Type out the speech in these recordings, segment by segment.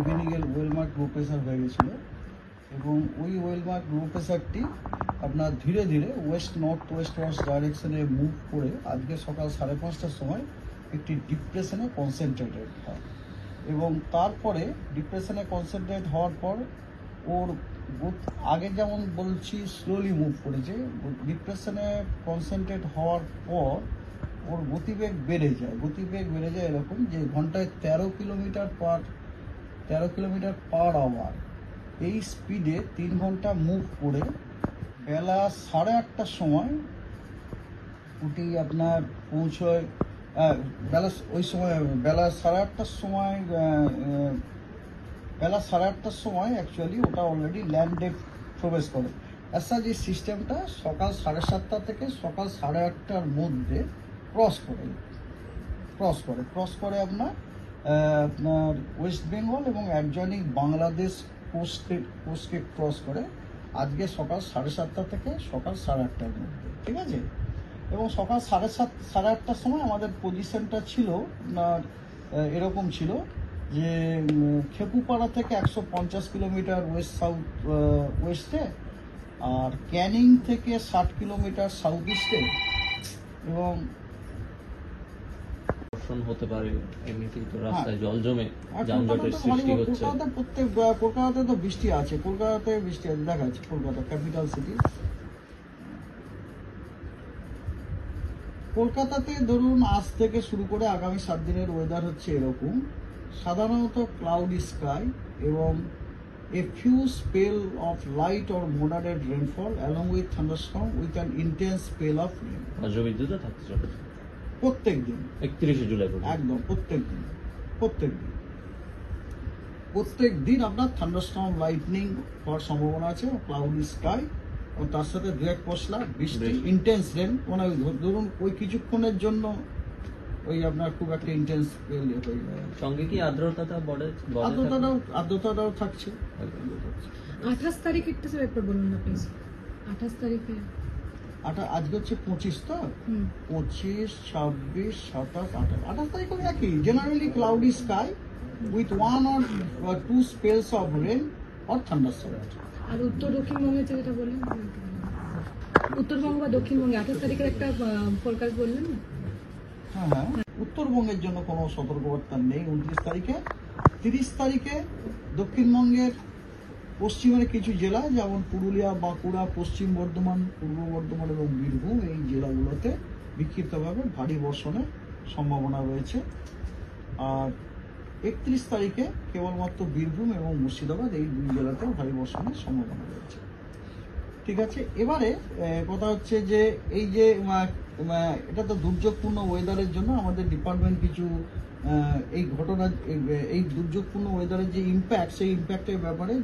ইভিনিংয়ের ওয়েলমার্ক low pressure হয়ে গেছিলো এবং ওই ওয়েলমার্ক লো প্রেশারটি আপনার ধীরে ধীরে ওয়েস্ট নর্থ ওয়েস্ট ডাইরেকশনে মুভ করে আজকে সকাল 5:30টার সময় একটি ডিপ্রেশনে কনসেন্ট্রেটেড হয় এবং তারপরে ডিপ্রেশনে কনসেন্ট্রেট হওয়ার পর ওর আগে যেমন বলছি স্লোলি মুভ করেছে, ডিপ্রেশনে কনসেন্ট্রেট হওয়ার পর ওর গতিবেগ বেড়ে যায় এরকম যে ঘন্টায় 13 কিলোমিটার পার আওয়ার এই স্পিডে 3 ঘন্টা মুভ করে বেলা 8:30টার সময় ওটি আপনার পৌঁছয় বেলা 8:30টার সময় অ্যাকচুয়ালি ওটা অলরেডি ল্যান্ডে প্রবেশ করে। আচ্ছা, যে সিস্টেমটা সকাল 7:30টা থেকে সকাল 8:30টার মধ্যে ক্রস করে আপনার ওয়েস্ট বেঙ্গল এবং অ্যাডজয়নিং বাংলাদেশ কোস্টকে ক্রস করে আজকে সকাল 7:30টা থেকে সকাল 8:30টার মধ্যে, ঠিক আছে। এবং সকাল 8:30টার সময় আমাদের পজিশনটা ছিল আপনার এরকম ছিল যে খেপুপাড়া থেকে 150 কিলোমিটার ওয়েস্টে আর ক্যানিং থেকে 60 কিলোমিটার সাউথ ইস্টে এবং হতে পারে। এমনিতেই তো রাস্তায় জল জমে যানজটের সৃষ্টি হচ্ছে। কলকাতাতে তো বৃষ্টি আছে, দেখা যাচ্ছে কলকাতা ক্যাপিটাল সিটি। কলকাতাতে ধরুন আজ থেকে শুরু করে আগামী 7 দিনের ওয়েদার হচ্ছে এরকম, সাধারণত ক্লাউডি স্কাই এবং a few spell of light or moderate rainfall along with thunderstorm with an intense spell of rain. বজ্রবিদ্যুৎ থাকতে চলেছে প্রত্যেক দিন 31 জুলাই পর্যন্ত। একদম প্রত্যেক দিন আপনার থান্ডারস্টর্ম লাইটনিং হওয়ার সম্ভাবনা আছে, ক্লাউডি স্কাই ও তার সাথে ডিরেক্ট পশলা বৃষ্টি, ইন্টেন্স রেন। মানে ধরুন ওই কিছুক্ষণের জন্য ওই আপনার খুব একটা ইন্টেন্স হয়ে যায়। সঙ্গে কি আর্দ্রতাটাও থাকছে। 28 তারিখ একটা ব্যাপার বলুন না প্লিজ। 28 তারিখে আজকে হচ্ছে 25, তো 25, 26, 27, 28 তারিখ একই generally cloudy sky with 1 or 2 spells of rain or thunderstorm। আর উত্তর দক্ষিণবঙ্গে যেটা বললেন, উত্তরবঙ্গ বা দক্ষিণবঙ্গে 28 তারিখের একটা ফোরকাস্ট বললেন না? হ্যাঁ, উত্তরবঙ্গের জন্য কোনো সতর্কবার্তা নেই 29 তারিখে। 30 তারিখে দক্ষিণবঙ্গের পশ্চিমের কিছু জেলা যেমন পুরুলিয়া, বাঁকুড়া, পশ্চিম বর্ধমান, পূর্ব বর্ধমান এবং বীরভূম, এই জেলাগুলোতে বিক্ষিপ্তভাবে ভারী বর্ষণের সম্ভাবনা রয়েছে। আর 31 তারিখে কেবলমাত্র বীরভূম এবং মুর্শিদাবাদ, এই 2 জেলাতে ভারী বর্ষণের সম্ভাবনা রয়েছে, ঠিক আছে। এবারে কথা হচ্ছে যে এই যে এটা তো দুর্যোগপূর্ণ ওয়েদারের জন্য আমাদের ডিপার্টমেন্ট কিছু এই ঘটনা, এই দুর্যোগপূর্ণ ওয়েদারের যে ইম্প্যাক্ট, সেই ইম্প্যাক্টের ব্যাপারে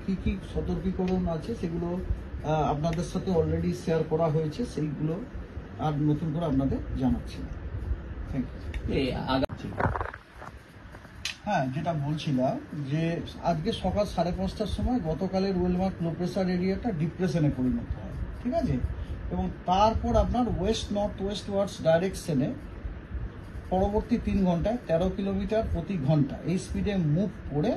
কি কি সতর্কীকরণ আছে সেগুলো আপনাদের সাথে অলরেডি শেয়ার করা হয়েছে, সেইগুলো আর নতুন করে আপনাদের জানাচ্ছি। Thank you. হ্যাঁ, যেটা বলছিলাম যে আজকে সকাল 5:30টার সময় গতকালের ওয়েলমার্ক লো প্রেসার এরিয়াটা ডিপ্রেশনে পরিণত হয়, ঠিক আছে। এবং তারপর আপনার ওয়েস্ট নর্থ ওয়ার্ডস ডাইরেকশনে পরবর্তী 3 ঘন্টায় 13 কিলোমিটার প্রতি ঘন্টা এই স্পিডে মুভ করে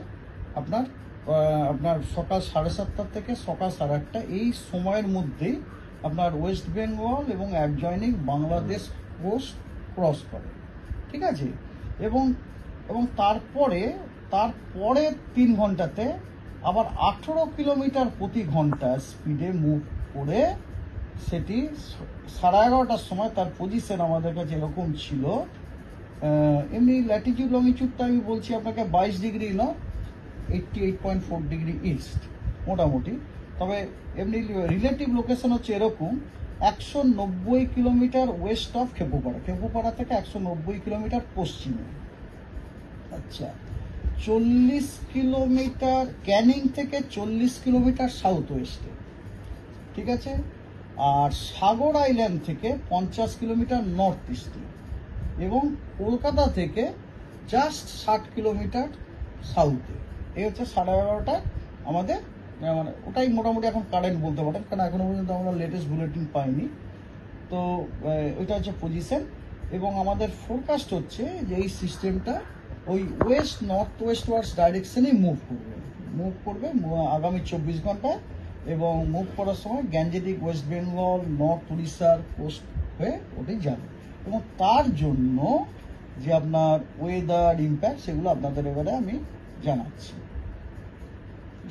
আপনার সকাল 7:30টা থেকে সকাল 8:30 এই সময়ের মধ্যেই আপনার ওয়েস্ট বেঙ্গল এবং অ্যাডজয়নিং বাংলাদেশ কোস্ট ক্রস করে, ঠিক আছে। এবং তারপরে 3 ঘন্টাতে আবার 18 কিলোমিটার প্রতি ঘন্টা স্পিডে মুভ করে সেটি 11:30টার সময় তার পজিশন আমাদের কাছে এরকম ছিল। এমনি ল্যাটিটিউড লংটিটিউডটা আমি বলছি আপনাকে 22 ডিগ্রি নর্থ, 88.4 ডিগ্রি ইস্ট মোটামুটি। তবে এমনি রিলেটিভ লোকেশন হচ্ছে এরকম 190 কিলোমিটার ওয়েস্ট অফ খেপুপাড়া থেকে 190 কিলোমিটার পশ্চিমে। আচ্ছা, 40 কিলোমিটার ক্যানিং থেকে 40 কিলোমিটার সাউথ ওয়েস্টে, ঠিক আছে। আর সাগর আইল্যান্ড থেকে 50 কিলোমিটার নর্থ ইস্টে এবং কলকাতা থেকে জাস্ট 60 কিলোমিটার সাউথে। এই হচ্ছে 11:30 আমাদের, মানে ওটাই মোটামুটি এখন কারেন্ট বলতে পারেন, কারণ এখনো পর্যন্ত আমরা লেটেস্ট বুলেটিন পাইনি। তো ওইটা হচ্ছে পজিশন। এবং আমাদের ফোরকাস্ট হচ্ছে যে এই সিস্টেমটা ওই ওয়েস্ট নর্থ ওয়েস্ট ওয়ার্ডস ডাইরেকশনে মুভ করবে আগামী 24 ঘন্টায়, এবং মুভ করার সময় গ্যাঞ্জেটিক ওয়েস্ট বেঙ্গল নর্থ উড়িষ্যার কোস্ট হয়ে ওটাই যাবে। এবং তার জন্য যে আপনার ওয়েদার ইম্প্যাক্ট সেগুলো আপনাদের এবারে আমি জানাচ্ছি।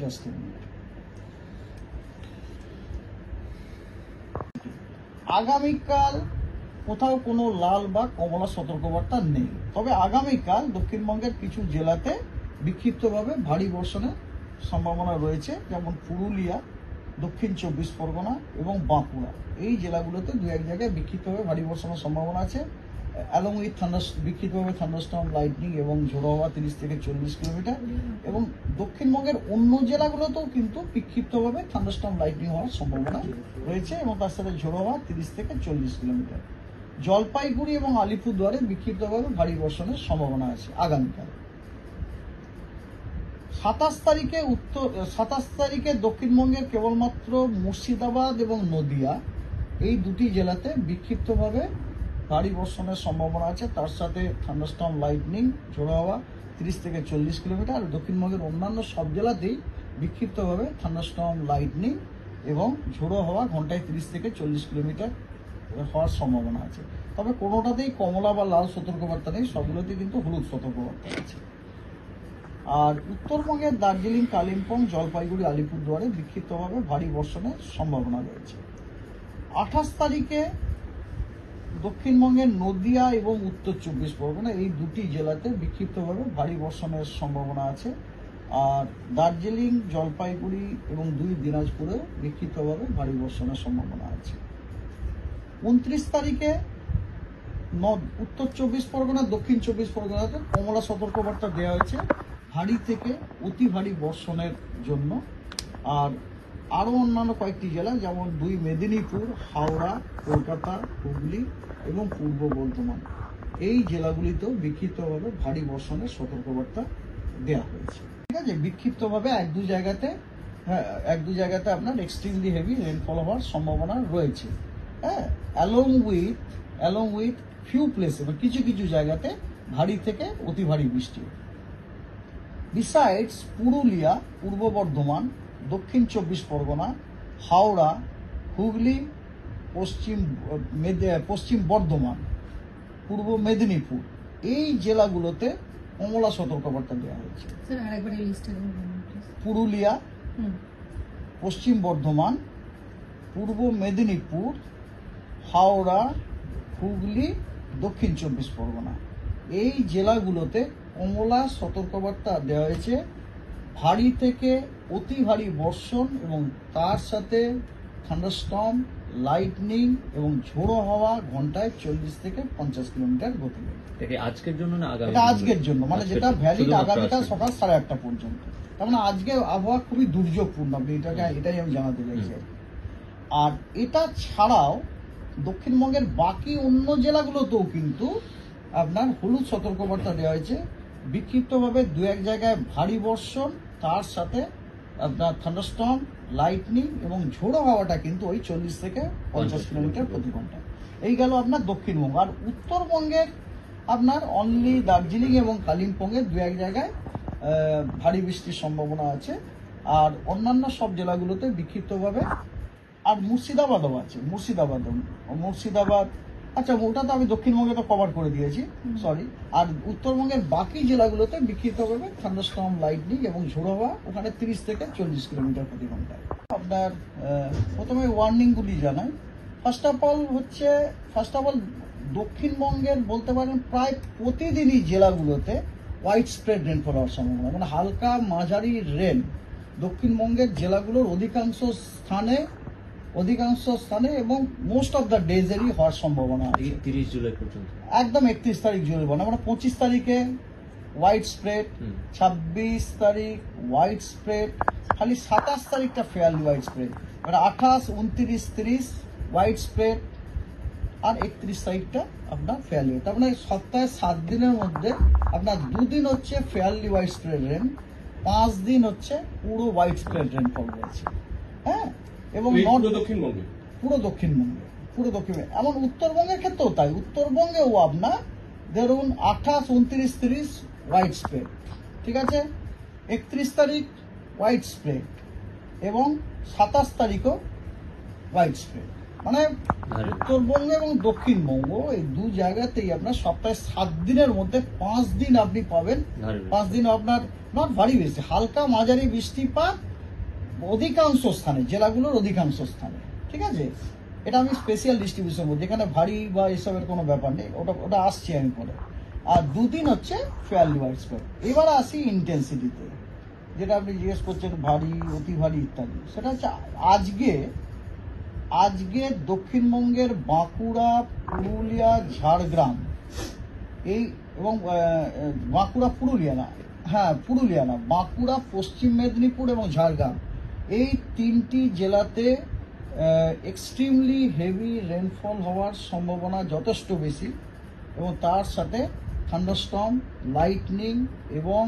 Just a minute. আগামীকাল কোথাও কোনো লাল বা কমলা সতর্কবার্তা নেই, তবে আগামীকাল দক্ষিণবঙ্গের কিছু জেলাতে বিক্ষিপ্তভাবে ভারী বর্ষণের সম্ভাবনা রয়েছে, যেমন পুরুলিয়া, দক্ষিণ 24 পরগনা এবং বাঁকুড়া। এই জেলাগুলোতে দু এক জায়গায় বিক্ষিপ্তভাবে ভারী বর্ষণের সম্ভাবনা আছে, অ্যালং উইথ বিক্ষিপ্তভাবে থান্ডারস্টর্ম, লাইটনিং এবং ঝোড়ো হাওয়া 30 থেকে 40 কিলোমিটার। এবং দক্ষিণবঙ্গের অন্য জেলাগুলোতেও কিন্তু বিক্ষিপ্তভাবে থান্ডারস্টর্ম, লাইটনিং হওয়ার সম্ভাবনা রয়েছে, এবং তার সাথে ঝোড়ো হাওয়া 30 থেকে 40 কিলোমিটার। জলপাইগুড়ি এবং আলিপুরদুয়ারে বিক্ষিপ্তভাবে ভারী বর্ষণের সম্ভাবনা আছে আগামীকাল। 27 তারিখে দক্ষিণবঙ্গের কেবলমাত্র মুর্শিদাবাদ এবং নদিয়া এই দুটি জেলাতে বিক্ষিপ্তভাবে ভারী বর্ষণের সম্ভাবনা আছে, তার সাথে থান্ডারস্টর্ম, লাইটনিং, ঝোড়ো হাওয়া 30 থেকে 40 কিলোমিটার। আর দক্ষিণবঙ্গের অন্যান্য সব জেলাতেই বিক্ষিপ্তভাবে থান্ডারস্টর্ম, লাইটনিং এবং ঝোড়ো হাওয়া ঘন্টায় 30 থেকে 40 কিলোমিটার হওয়ার সম্ভাবনা আছে। তবে কোনোটাতেই কমলা বা লাল সতর্কবার্তা নেই, সবগুলোতে কিন্তু হলুদ সতর্কবার্তা আছে। আর উত্তরবঙ্গের দার্জিলিং, কালিম্পং, জলপাইগুড়ি, আলিপুরদুয়ারে বিক্ষিপ্তভাবে ভারী বর্ষণের সম্ভাবনা রয়েছে। 28 তারিখে দক্ষিণবঙ্গের নদিয়া এবং উত্তর 24 পরগনা এই দুটি জেলাতে বিক্ষিপ্তভাবে ভারী বর্ষণের সম্ভাবনা আছে। আর দার্জিলিং, জলপাইগুড়ি এবং 2 দিনাজপুরেও বিক্ষিপ্তভাবে ভারী বর্ষণের সম্ভাবনা আছে। 29 তারিখে উত্তর 24 পরগনা, দক্ষিণ 24 পরগনাতে কমলা সতর্কবার্তা দেওয়া হয়েছে ভারী থেকে অতি ভারী বর্ষণের জন্য। আর আরও অন্যান্য কয়েকটি জেলা, যেমন 2 মেদিনীপুর, হাওড়া, কলকাতা, হুগলি এবং পূর্ব বর্ধমান, এই জেলাগুলিতেও বিক্ষিপ্তভাবে ভারী বর্ষণের সতর্কবার্তা দেওয়া হয়েছে। ঠিক আছে, বিক্ষিপ্তভাবে এক দু জায়গাতে আপনার এক্সট্রিমলি হেভি রেনফল হওয়ার সম্ভাবনা রয়েছে। হ্যাঁ, অ্যালং উইথ ফিউ প্লেসে বা কিছু কিছু জায়গাতে ভারী থেকে অতি ভারী বৃষ্টি। বিসাইডস পুরুলিয়া, পূর্ব বর্ধমান, দক্ষিণ 24 পরগনা, হাওড়া, হুগলি, পশ্চিম বর্ধমান, পূর্ব মেদিনীপুর, এই জেলাগুলোতে কমলা সতর্কবার্তা দেওয়া হয়েছে। পুরুলিয়া, পশ্চিম বর্ধমান, পূর্ব মেদিনীপুর, হাওড়া, হুগলি, দক্ষিণ 24 পরগনা, এই জেলাগুলোতে কমলা সতর্কবার্তা দেওয়া হয়েছে ভারী থেকে অতি ভারী বর্ষণ এবং তার সাথে থান্ডারস্টর্ম, লাইটনিং এবং ঝোড়ো হাওয়া ঘন্টায় 40 থেকে 50 কিলোমিটার গতিবেগে। এটা আজকের জন্য না আগামী? এটা আজকের জন্য, মানে যেটা ভ্যালিড আগামীকাল সকাল 8:30 পর্যন্ত। তার মানে আজকে আবহাওয়া খুবই দুর্যোগপূর্ণ, আপনি এটাই আমি জানাতে চাইছি। আর এটা ছাড়াও দক্ষিণবঙ্গের বাকি অন্য জেলাগুলোতেও কিন্তু আপনার হলুদ সতর্কবার্তা দেওয়া হয়েছে। বিক্ষিপ্তভাবে 2-1 জায়গায় ভারী বর্ষণ, তার সাথে আপনার থান্ডারস্টর্ম, লাইটনিং এবং ঝোড়ো হাওয়াটা কিন্তু ওই 40 থেকে 50 কিলোমিটার প্রতি ঘন্টা। এই গেল আপনার দক্ষিণবঙ্গ। আর উত্তরবঙ্গের আপনার অনলি দার্জিলিং এবং কালিম্পংয়ে 2-1 জায়গায় ভারী বৃষ্টির সম্ভাবনা আছে। আর অন্যান্য সব জেলাগুলোতে বিক্ষিপ্তভাবে, আর মুর্শিদাবাদও আছে, মুর্শিদাবাদ, আচ্ছা ওটা তো আমি দক্ষিণবঙ্গে তো কভার করে দিয়েছি, সরি। আর উত্তরবঙ্গের বাকি জেলাগুলোতে বিক্ষিপ্তভাবে থান্ডারস্টর্ম, লাইটনিং এবং ঝোড়ো হাওয়া ওখানে 30 থেকে 40 কিলোমিটার প্রতি ঘন্টায়। আপনার প্রথমে ওয়ার্নিংগুলি জানাই। ফার্স্ট অফ অল দক্ষিণবঙ্গের বলতে পারেন প্রায় প্রতিদিনই জেলাগুলোতে হোয়াইট স্প্রেড রেনফল হওয়ার সম্ভাবনা, মানে হালকা মাঝারি রেন দক্ষিণবঙ্গের জেলাগুলোর অধিকাংশ স্থানে এবং মোস্ট অফ দ্য ডেজেরই হওয়ার সম্ভাবনা আছে 30 জুলাই পর্যন্ত। একদম 31 তারিখ জুড়ে বলে, মানে 25 তারিখে হোয়াইট স্প্রেড, 26 তারিখ হোয়াইট স্প্রেড, খালি 27 তারিখটা ফেয়ারলি হোয়াইট স্প্রেড, মানে 28, 29, 30 হোয়াইট স্প্রেড, আর 31 তারিখটা আপনার ফেয়ারলি। তার মানে সপ্তাহে 7 দিনের মধ্যে আপনার 2 দিন হচ্ছে ফেয়ারলি হোয়াইট স্প্রেড রেন, 5 দিন হচ্ছে পুরো হোয়াইট স্প্রেড রেনফল রয়েছে। হ্যাঁ, এবং পুরো দক্ষিণবঙ্গে এমন উত্তরবঙ্গের ক্ষেত্রেও তাই। উত্তরবঙ্গেও আপনার ধরুন 28, 29, 30 হোয়াইট স্প্রেড, ঠিক আছে। 31 তারিখ হোয়াইট স্প্রেড এবং 27 তারিখও হোয়াইট স্প্রেড। মানে উত্তরবঙ্গ এবং দক্ষিণবঙ্গ এই দু জায়গাতেই আপনার সপ্তাহে 7 দিনের মধ্যে 5 দিন আপনি পাবেন। 5 দিন আপনার নট ভারী বেশি, হালকা মাঝারি বৃষ্টিপাত অধিকাংশ স্থানে, জেলাগুলোর অধিকাংশ স্থানে, ঠিক আছে। এটা আমি স্পেশাল ডিস্ট্রিবিউশন বলছি, যেখানে ভারী বা এসবের কোনো ব্যাপার নেই, ওটা আসছি আমি পরে। আর 2 দিন হচ্ছে ফেয়ারলি হোয়াইট স্প্রেড। এবার আসি ইন্টেন্সিটিতে, যেটা আপনি জিজ্ঞেস করছেন ভারী, অতি ভারী ইত্যাদি। সেটা হচ্ছে আজকে দক্ষিণবঙ্গের বাঁকুড়া, পুরুলিয়া, ঝাড়গ্রাম এই এবং পুরুলিয়া না, বাঁকুড়া, পশ্চিম মেদিনীপুর এবং ঝাড়গ্রাম এই 3টি জেলাতে এক্সট্রিমলি হেভি রেনফল হওয়ার সম্ভাবনা যথেষ্ট বেশি, এবং তার সাথে থান্ডারস্টর্ম, লাইটনিং এবং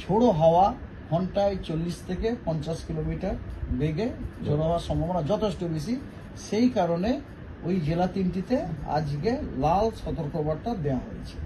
ঝোড়ো হাওয়া ঘন্টায় 40 থেকে 50 কিলোমিটার বেগে ঝোড়ো হওয়ার সম্ভাবনা যথেষ্ট বেশি। সেই কারণে ওই জেলা 3টিতে আজকে লাল সতর্কবার্তা দেওয়া হয়েছে।